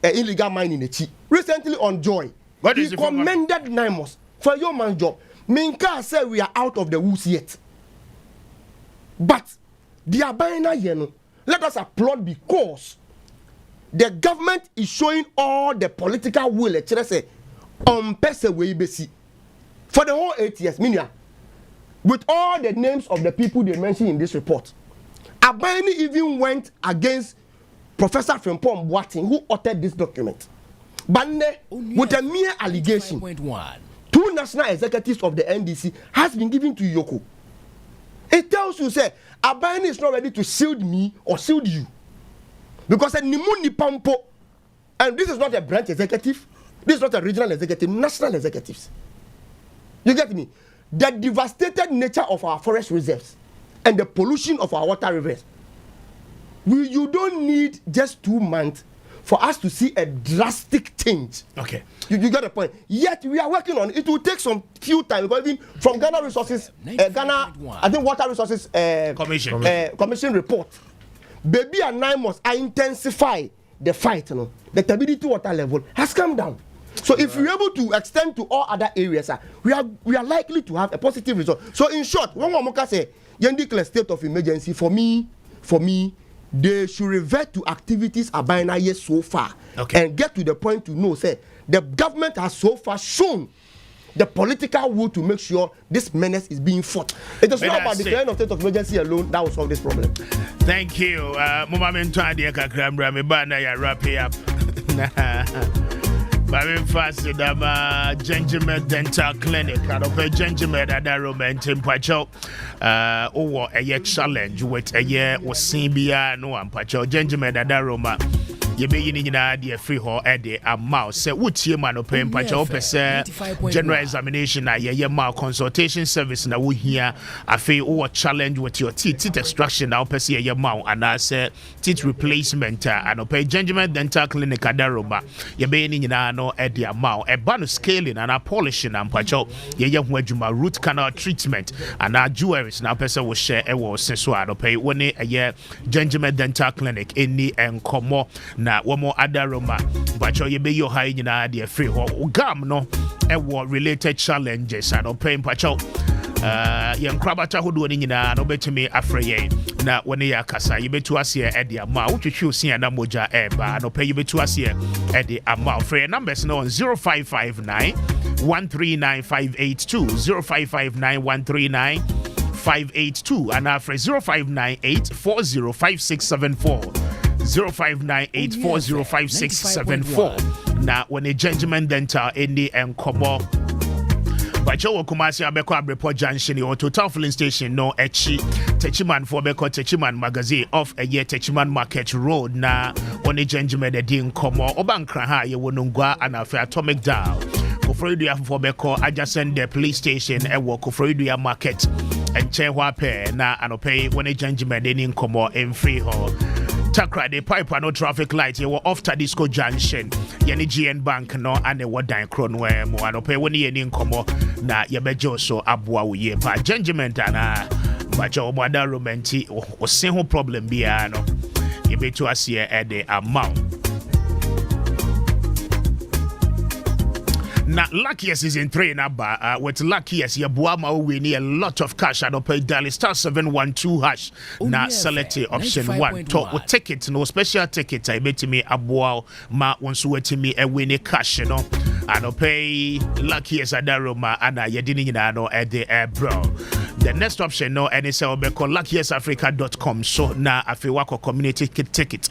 illegal mining in the chi. Recently on Joy, he commended 9 months for your man job. Minka said we are out of the woods yet. But the Abina Yeno, let us applaud because the government is showing all the political will on Pese Weibesi for the whole 8 years. Minya, with all the names of the people they mentioned in this report, Abani even went against Professor Frimpong Boateng, who authored this document. Bande, with a mere allegation, 2 national executives of the NDC has been given to Yoko. It tells you, say, Abani is not ready to shield me or shield you. Because a Nimuni Pampo, and this is not a branch executive, this is not a regional executive, national executives. You get me? The devastated nature of our forest reserves and the pollution of our water rivers. You don't need just 2 months for us to see a drastic change. Okay. You get the point. Yet we are working on it. It will take some few time because even from Ghana Resources, I think Water Resources Commission report. Baby and 9 months, I intensify the fight. You know, the turbidity water level has come down. So if we're able to extend to all other areas, we are likely to have a positive result. So in short, one more say, you declare state of emergency. For me, they should revert to activities abina years so far, and get to the point to know, say, the government has so far shown the political will to make sure this menace is being fought. It is not about declaring of state of emergency alone that will solve this problem. Thank you. Moment wrap it up. Very fast, Gingimer Dental Clinic. I don't pay Gingimer that Roman in Pacho. Or a year challenge with a year was Simbia, no one Pacho. Gingimer that Roma. You be in the free hall at the amount. Say, what's your man open Pacho? General examination, a year mal consultation service. Now we hear a feel or challenge with your teeth extraction. Now, per se, your mouth, and I say teeth replacement. And pay Gingimer Dental Clinic at Roma. You be in no at the amount. A bonus scaling and a polishing and Pacho. Ye wejuma root canal treatment and our jewelries. Now, person will share a war since I pay 1 a year. Gingimer Dental Clinic in the and Como. Na one more other Roma, but you be your high in idea free or gum no and what related challenges and open pacho. Young Krabata who do any no bet me afraid. Now when you are Casa, you be to us here at the amount you see a Namoja eba no pay you be to us here at the amount. For numbers no on 0559 139582 0559 139 582 and after 0598 405674 0598405674. Now when a gentleman dental in the Nkomo Bacho Kumasi Abeko Abrepo Junction or Total Filling Station no Echi Techiman for Beko Techiman Magazine off a year Techiman Market Road na on a gentleman the Din Komo Obankra you wonungwa and a atomic down. Kofroidia for Beko adjacent the police station and walk Kofroidia Market and Chewape na anope when a gentleman in Komo in free hall. Takra the pipe and no traffic light you were off Tadisco Junction Yeni GN Bank no and the what dine cron where mo and pay when ye in Komo na yabejo so abwa ye pa judgment and but your mother romanti or same problem biano you be to us here at the amount. Now, luckiest is in 3 number. With luckiest, you buama win a lot of cash and pay dial *712#. Now, select option 1. Talk with ticket, no special ticket. I bet me a boa ma once wait me a win cash, you know. And pay luckiest at Daroma and I didn't know at the air, bro. The next option, no, and it's called luckiestafrica.com. So now, if you work a community ticket,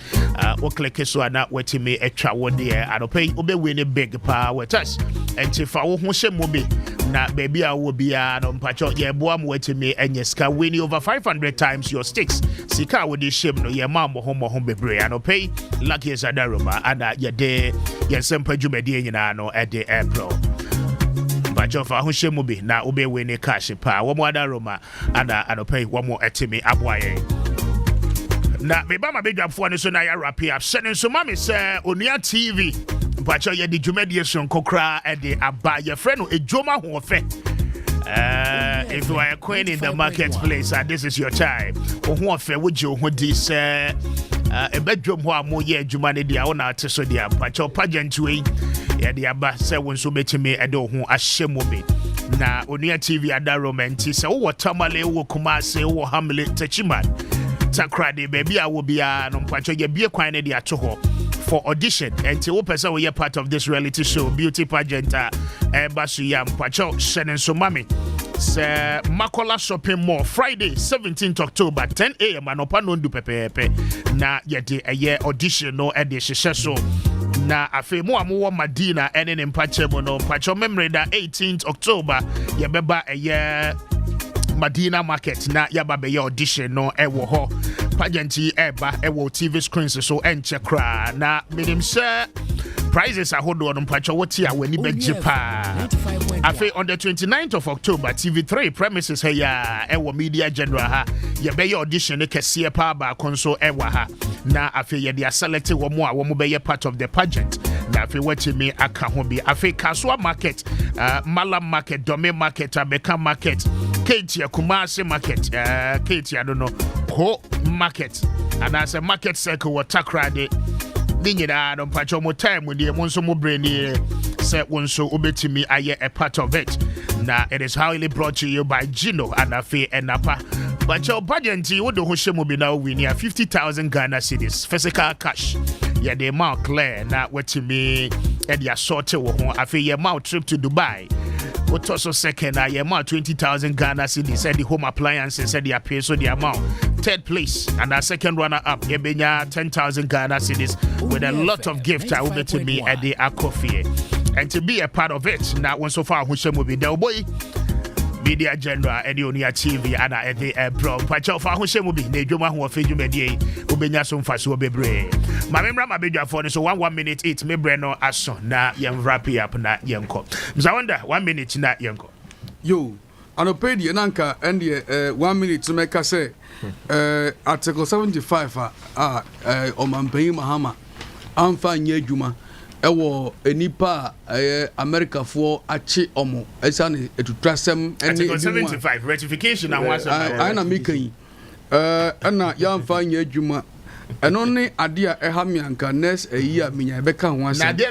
we'll click so and now wait me a travel there. And pay ube win a big power with us. And if I won't say movie, now baby, I will be on patch. Yeah, boy, I'm waiting me and yes, can win over 500 times your sticks. Sika with this shame, no, your mom or home be and pay luckiest at Daroma and your day, yes, some pajumedi, you know, at the air, bro. But of a who be now obey winning cash pa one more Roma and I pay one more etimi abwaye. Now me ba my big up for so na ya wrap up sending so mama say Onua TV but you the jumediation kokra e de aba your friend no ejoma ho fe. If you are a queen in the marketplace and this is your time ho fe wo je ho di say a bedroom ho amoye adwuma ne dia wona ate so dia but your pageant we ya dia ba say won so betimi e de ho ahyemu be na Onua TV ada romanti say wo tamale wo Kumase wo Hamlet Tachiman Accra de baby I will be no mpacho ye bie kwan ne dia to ho for audition and to person we are part of this reality show beauty pageant basu ya mpacho shenen so mami say Makola shopping mall Friday 17th October 10 a.m. anopa no ndu pepepe na ye de a audition no e de hyehyɛ so na afi mo amu Madina ene ne mpache mo no mpacho memory da 18th October ye beba a Madina market na yaba be audition no ewo ho pageanti eba ewo TV screens so enche kra na minim say prizes ahodo on mpacho woti a wani beje pa afi on the 29th of October TV3 premises here ya ewo media general ha ye be audition ne kese pa ba konso ewa ha na afi ye dia select wo mo a wo mo be part of the pageant na afi wati me aka ho bi afi Kaswa market Malam market Dome market Abeka market Katia Kumase market Katia I don't know Ho market and as a market circle what Accra de Dinyina don't patch more time with the monso mo brain set one so ubetimi aye a part of it. Now it is highly brought to you by Gino and Afe and Napa. But your pageant would do Hoshemo be now winning 50,000 Ghana cedis physical cash. Yeah, the amount clear now what to me and your sort of Afe your mouth trip to Dubai. What also second, I amount 20,000 Ghana cedis said the home appliances said the appear so the amount. Third place and our second runner up, Yebenya 10,000 Ghana cedis with a lot of gift I will be to me at the Akofie. And to be a part of it, now one so far who will be the boy. Media General and Onua TV and at the bro. Pacho for who will be the Juma who feed you media, Ubenya some fast will be brave. My member, my big phone so 1 minute, it may breno as son. Now, young wrap up na yanko. Mzawanda, 1 minute na yanko. Yo, I don't pay the Nanka and the 1 minute to make us say Article 75 on Mampay Mahama. I'm fine, ye Juma. Ewo enipa America for achi omo esane etutrasem Article 75 ratification and what's ana mekan ana yamfa nya adwuma eno ne ade a eha me anka next year menya beka ho asem na de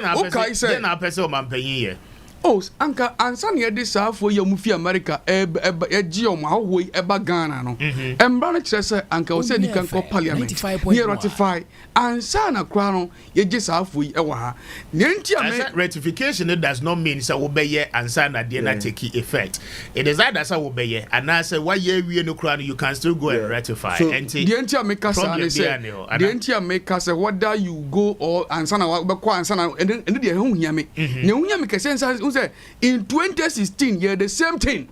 na pese o mampanyin ye oh anka ansa ne de saafo ya mu fi America eji omo ahoi eba Ghana no embra no kire se anka o se ni kan ko parliament ye ratify ansa na kra no ye ji saafo yi ewa ha ne ntia me ratification it does not mean say obeye ansa na de na take effect it is either say obeye and na say why ye wie no kra no you can still go and ratify so, and the ntia me kasa ne say the ntia me kasa whether you go or ansa na be kwa ansa na and the hu hia me ne hu hia me kasa say in 2016 yeah the same thing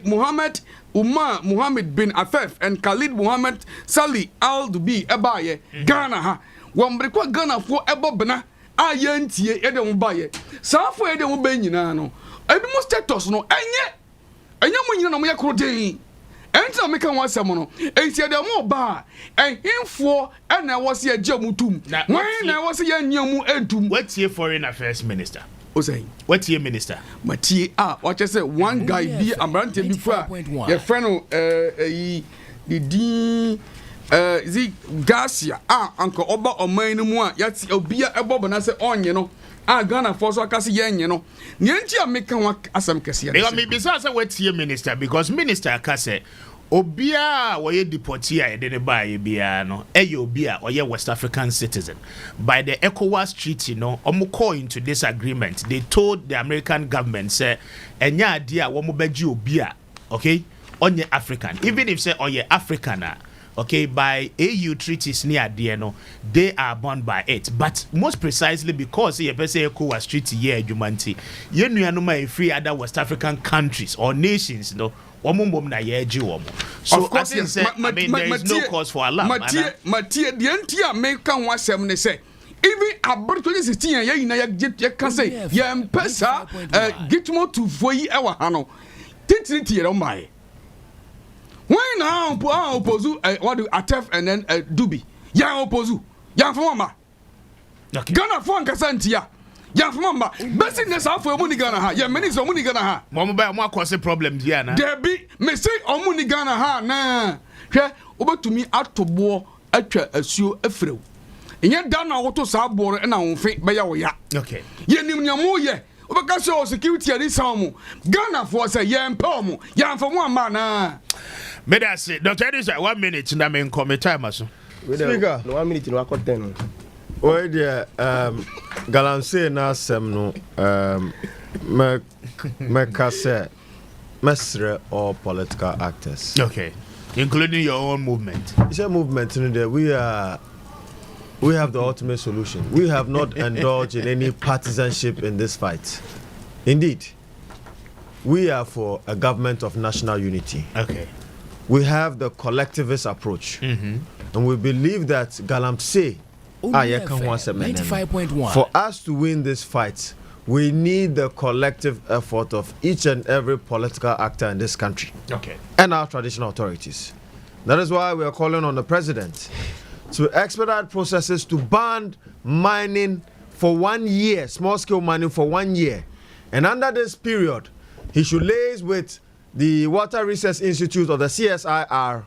Muhammad Muhammad bin Afef and Khalid Muhammad Salih Al Dubi ebaye Ghana ha wombreko Ghana fo ebobna ayantie ede mo baye safo ede mo ba nyina no ebi mo status no enye mo nyina no mo yakrodin enta me kan wasem no entie de mo ba ehimfo na wo se agye mutum wan na wo se yanyamu entum wetie foreign affairs minister Osei. What's your minister? Matie what you say one guy be ambrante before your friend the Garcia uncle oba oman no mu a yati obia ebobo na say onye no Ghana for so akase yenye no nti a meka wa asem kese because me bisa say wetie minister because minister akase obia woye deportee a de ne bae bia no eye obia oye West African citizen by the ECOWAS treaty no omo call into this agreement they told the American government say enya ade a wo mo beji obia okay onye African even if say oye African okay by AU treaties near ade no they are bound by it but most precisely because ye say ECOWAS treaty here adwumanti ye nuanu ma free other West African countries or nations no so of course, I say, I mean, there is no cause for alarm. Matia, the entire American was seven say. Even about 2016, you can say, yeah, Pesa, get more to Voy our Hano. Titty, oh my. Why now, Opozu, what do Atef and then Dubi? Yang Opozu, Yang Foma. Ghana Fon Casantia. Ya mama business afọ omuni Ghana ha ya many omuni Ghana ha mo ba mo akose problems here na there be me say omuni Ghana ha na hwe obetumi atobo atwa asuo afrew enye da na woto sa aboro na wonfe be ya wo ya okay ye nim nya mo ye obeka so security ari samu Ghana for say ye mpa omo ya mfa mo ama na Menace Dr. Edisa 1 minute na me come time aso speaker no 1 minute no akoten oh dear Galamsey na asem no me kase mesre or political actors okay including your own movement it's a movement in there we have the ultimate solution we have not indulged in any partisanship in this fight indeed we are for a government of national unity okay we have the collectivist approach and we believe that Galamsey for us to win this fight, we need the collective effort of each and every political actor in this country. Okay. And our traditional authorities. That is why we are calling on the president to expedite processes to ban mining for 1 year, small-scale mining for 1 year. And under this period, he should liaise with the Water Research Institute or the CSIR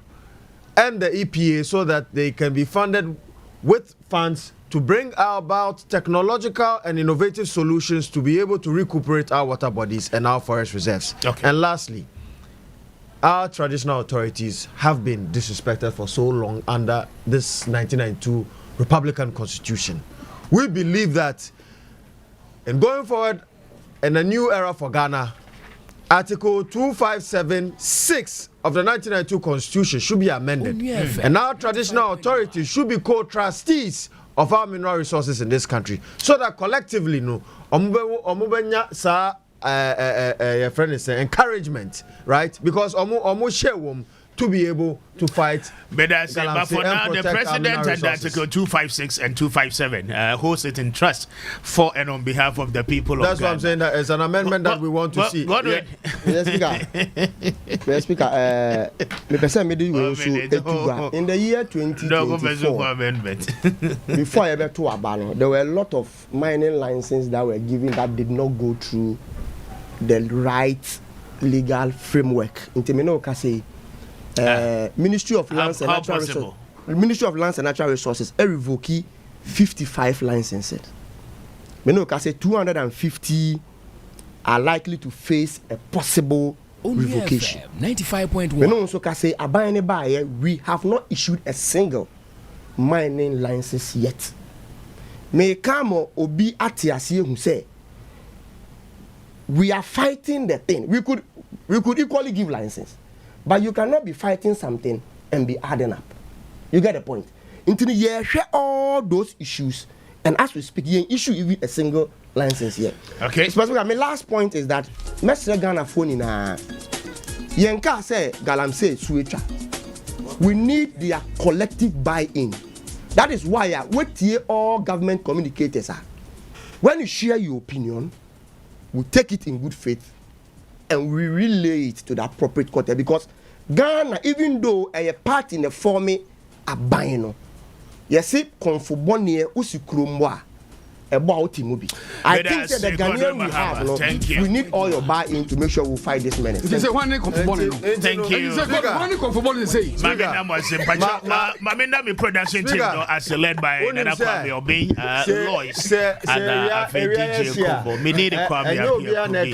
and the EPA so that they can be funded with funds to bring about technological and innovative solutions to be able to recuperate our water bodies and our forest reserves. Okay. And lastly, our traditional authorities have been disrespected for so long under this 1992 Republican Constitution. We believe that in going forward in a new era for Ghana, Article 2576 of the 1992 Constitution should be amended. And our traditional authorities should be co-trustees of our mineral resources in this country. So that collectively, no, your friend is saying encouragement, right? Because share to be able to fight. But for now, the president and Article 256 and 257 holds it in trust for and on behalf of the people of Ghana. That's what I'm saying. That is an amendment that we want to see. Yes, Speaker. In the year 2024, before I ever to Abano, there were a lot of mining licenses that were given that did not go through the right legal framework. Ministry of Lands and Natural Resources. Ministry of Lands and Natural Resources revoked 55 licenses. We say 250 are likely to face a possible revocation. 95.1. We also say we have not issued a single mining license yet. May come obi atiasi who say we are fighting the thing. We could equally give license. But you cannot be fighting something and be adding up. You get the point? Until you share all those issues, and as we speak, you issue even a single license here. Okay. Specifically, my last point is that Mr. Ghana phone in a Yenka say Galamsey switcher. We need their collective buy-in. That is why what all government communicators are. When you share your opinion, we take it in good faith and we relay it to the appropriate quarter, because Ghana, even though a part in the form a bino, you see, conformone usikrumwa, about Timubi. I think that the Ghanaian we have, no, we need all your buy-in to make sure we fight this menace. Thank you. Thank you. Mamina me production team as led by Nana Kwame Obin, Lois, and DJ Kombo. Me need a Kwame.